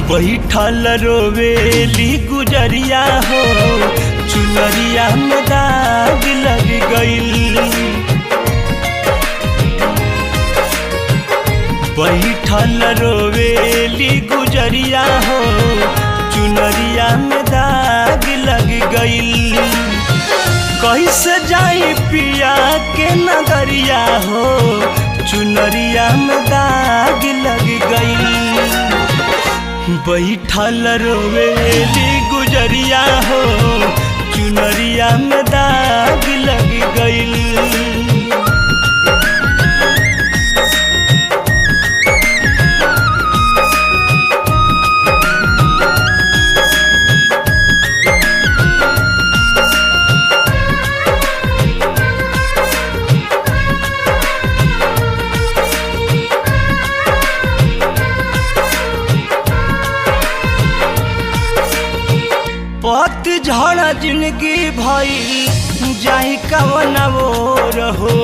बैठल रोवेली गुजरिया हो, चुनरिया में दाग लग गइल। बैठल रोवेली गुजरिया हो, चुनरिया में दाग लग गइल। कैसे जाई पिया के नगरिया हो, चुनरिया में दाग लग गइल। बैठल रोवेली गुजरिया हो, चुनरिया में दाग लग गइल। पतझड़ जिंदगी भइल जाई कवन ओर हो,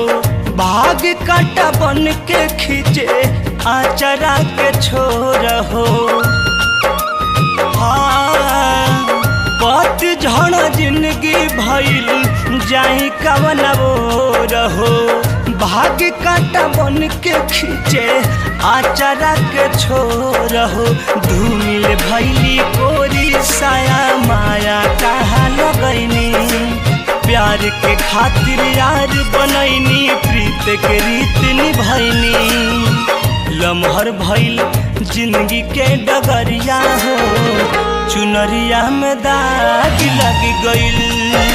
भाग काटा बन के खींचे आचरा के छोर हो। पतझड़ जिंदगी भइल जाई कवन ओर हो, भाग काटा बन के खींचे आचरा के छोर हो। धूमिल भैली कोरी साया माया कहाँ लगैनी, प्यार के खातिर यार बनैनी, प्रीत के रीत निभैनी। लम्हर भइल जिंदगी के डगरिया हो, चुनरिया में दाग लग गइल।